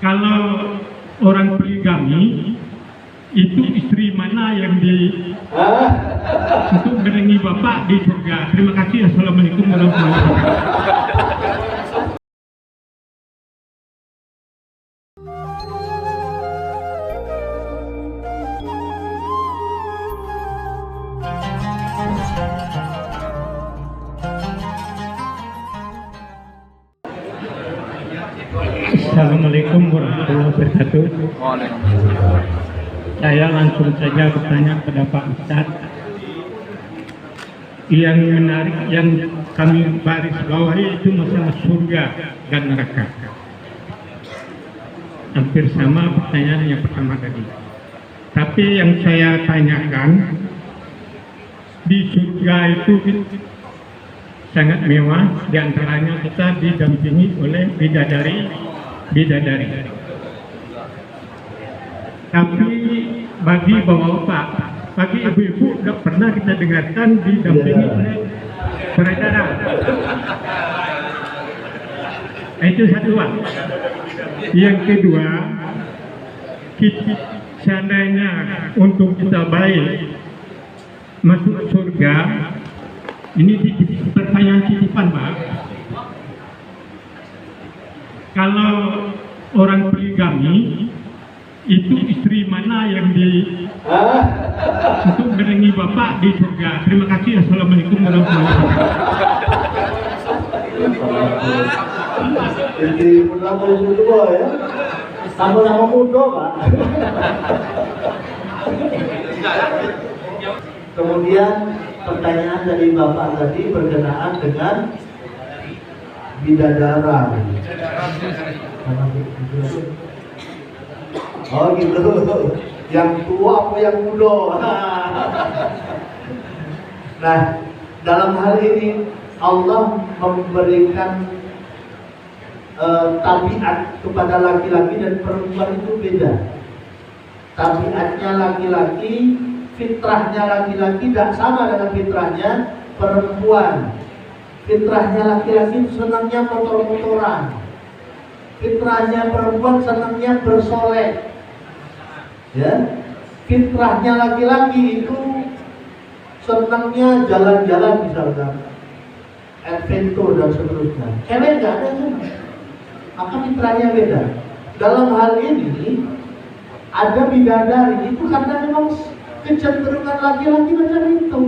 Kalau orang poligami itu istri mana yang untuk menengi bapak di surga. Terima kasih. Assalamualaikum warahmatullahi wabarakatuh. Assalamualaikum warahmatullahi wabarakatuh. Saya langsung saja bertanya kepada Pak Ustadz. Yang menarik yang kami baris bawahi itu masalah surga dan neraka. Hampir sama pertanyaan yang pertama tadi. Tapi yang saya tanyakan, di surga itu sangat mewah, diantaranya kita didampingi oleh bidadari. Tapi bagi bapak-bapak, bagi ibu-ibu tidak pernah kita dengarkan didampingi oleh peredaran. Itu satu. Yang kedua, seandainya untuk kita baik masuk surga, ini pertanyaan titipan, Pak. Kalau orang poligami itu istri mana yang untuk menengi bapak di surga. Terima kasih. Assalamualaikum warahmatullahi wabarakatuh. Jadi pertama itu dua ya, sama-sama muda Pak. Kemudian pertanyaan dari bapak tadi berkenaan dengan bidadara. Oh gitu. Yang tua apa yang muda? Nah, dalam hal ini Allah memberikan tabiat kepada laki-laki dan perempuan itu beda. Tabiatnya laki-laki, fitrahnya laki-laki tidak sama dengan fitrahnya perempuan. Fitrahnya laki-laki senangnya motor-motoran, fitrahnya perempuan senangnya bersolek. Ya, fitrahnya laki-laki itu senangnya jalan-jalan misalkan, adventure dan seterusnya. Cewek nggak ada semua. Maka fitrahnya beda. Dalam hal ini ada bidadari itu karena memang kecenderungan laki-laki macam itu.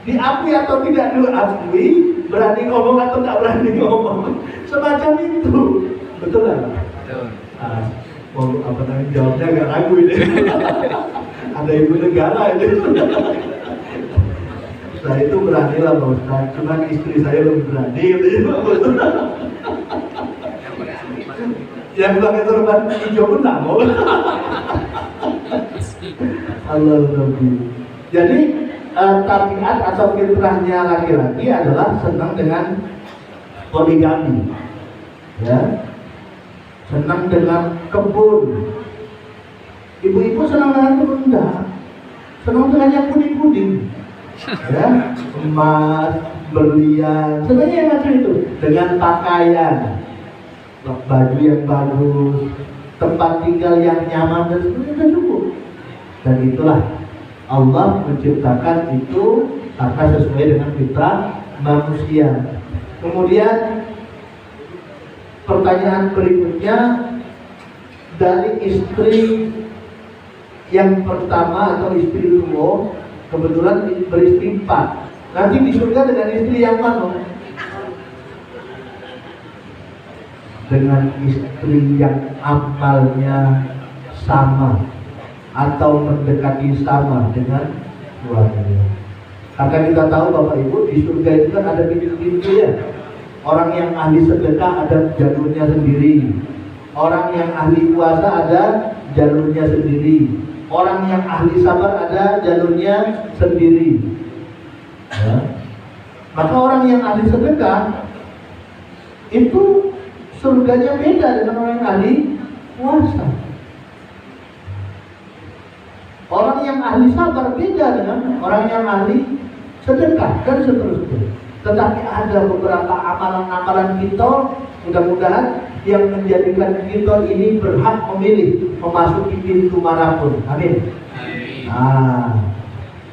Diakui atau tidak diakui, berani ngomong atau tak berani ngomong, semacam itu. Betul kan? Betul. Mau apa namanya jawabnya agak ragu ini. Ada ibu negara ini. Saya itu berani lah Pak Ustaz, cuma istri saya lebih berani. Yang pakai sorban hijau pun tak mau. Allah Rabbi. Jadi tabiat atau fitrahnya laki-laki adalah senang dengan poligami, ya, senang dengan kebun. Ibu-ibu senang dengan kebun enggak? Senang dengan yang kuning-kuning, ya, emas, berlian, sebenarnya macam itu. Dengan pakaian, baju yang bagus, tempat tinggal yang nyaman dan sebagainya cukup. Dan itulah Allah menciptakan itu karena sesuai dengan fitrah manusia. Kemudian pertanyaan berikutnya dari istri yang pertama atau istri tua, kebetulan beristri 4. Nanti di surga dengan istri yang mana? Dengan istri yang amalnya sama atau mendekati sama dengan keluarganya. Karena kita tahu Bapak Ibu di surga itu kan ada pintu-pintu ya. Orang yang ahli sedekah ada jalurnya sendiri. Orang yang ahli puasa ada jalurnya sendiri. Orang yang ahli sabar ada jalurnya sendiri. Ya. Maka orang yang ahli sedekah itu surganya beda dengan orang yang ahli puasa. Orang yang ahli sabar beda dengan orang yang ahli sedekah dan seterusnya. Tetapi ada beberapa amalan-amalan kita mudah-mudahan yang menjadikan kita ini berhak memilih memasuki pintu manapun. Amin. Nah,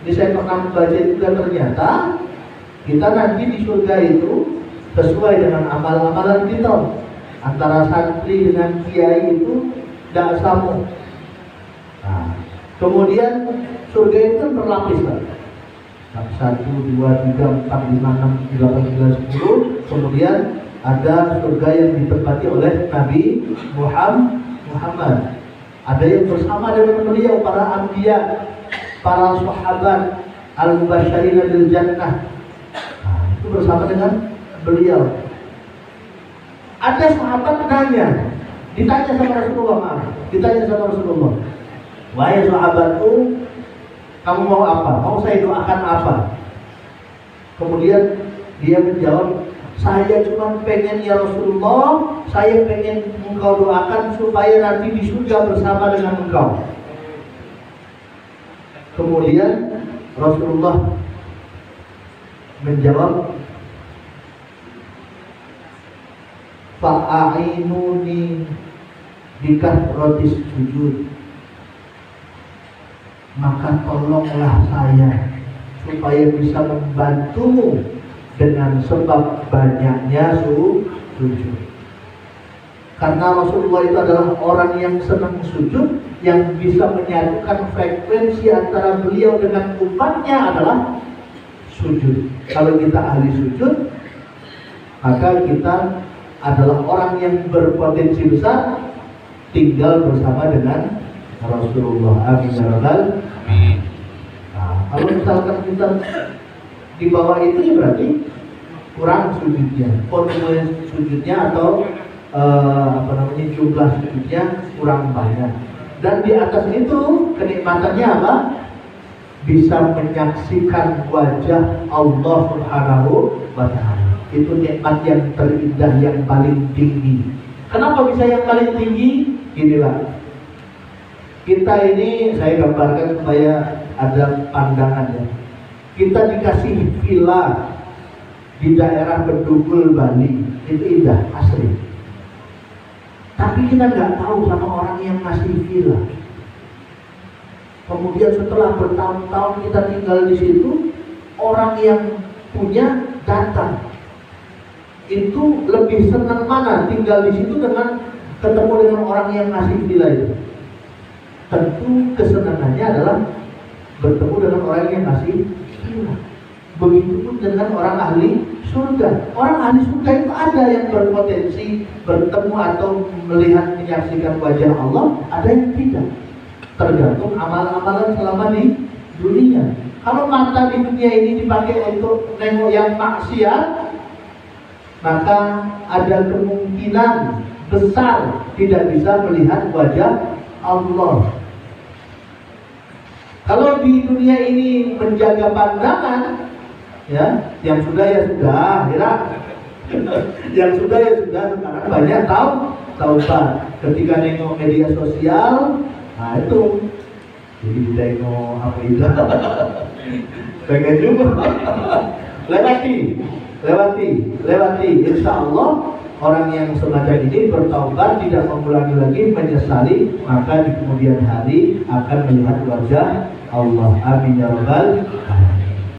ini saya pernah membaca juga, ternyata kita nanti di surga itu sesuai dengan amal-amalan kita. Antara santri dengan kiai itu tidak sama. Nah, kemudian surga itu kan berlapis kan? 1, 2, 3, 4, 5, 6, 7, 8, 9, 10. Kemudian ada surga yang ditempati oleh Nabi Muhammad. Ada yang bersama dengan beliau, para anbiya, para sahabat al-mubasysyirina bil jannah. Nah, itu bersama dengan beliau. Ada sahabat ditanya sama Rasulullah, wahai sahabatku, kamu mau apa? Mau saya doakan apa? Kemudian dia menjawab, saya cuma pengen ya Rasulullah, saya pengen engkau doakan supaya nanti di surga bersama dengan engkau. Kemudian Rasulullah menjawab, fa'ainuni bikahrotis sujud, maka tolonglah saya supaya bisa membantumu dengan sebab banyaknya sujud. Karena Rasulullah itu adalah orang yang senang sujud, yang bisa menyatukan frekuensi antara beliau dengan umatnya adalah sujud. Kalau kita ahli sujud, maka kita adalah orang yang berpotensi besar tinggal bersama dengan Rasulullah. Amin ya rabbal alamin. Nah, kalau misalkan kita di bawah itu ya berarti kurang sujudnya, volume sujudnya atau jumlah sujudnya kurang banyak. Dan di atas itu kenikmatannya apa? Bisa menyaksikan wajah Allah Subhanahu wa ta'ala. Itu nikmat yang terindah, yang paling tinggi. Kenapa bisa yang paling tinggi? Inilah, kita ini, saya gambarkan supaya ada pandangan ya. Kita dikasih villa di daerah Bedugul, Bali, itu indah, asli. Tapi kita nggak tahu sama orang yang ngasih villa. Kemudian setelah bertahun-tahun kita tinggal di situ, orang yang punya datang. Itu lebih senang mana tinggal di situ dengan ketemu dengan orang yang ngasih villa itu? Tentu kesenangannya adalah bertemu dengan orang yang ngasih villa. Begitupun dengan orang ahli surga. Orang ahli surga itu ada yang berpotensi bertemu atau melihat, menyaksikan wajah Allah, ada yang tidak. Tergantung amal-amalan selama di dunia. Kalau mata di dunia ini dipakai untuk nengok yang maksiat, maka ada kemungkinan besar tidak bisa melihat wajah Allah. Kalau di dunia ini menjaga pandangan, ya, yang sudah ya sudah, ya. Yang sudah ya sudah, sekarang banyak taubat. Ketika nengok media sosial, nah itu jadi nengok apa itu? Pengen juga. Lewati. Insya Allah orang yang semacam ini bertaubat, tidak mengulangi lagi, menyesali, maka di kemudian hari akan melihat wajah Allah. Amin ya rabbal alamin.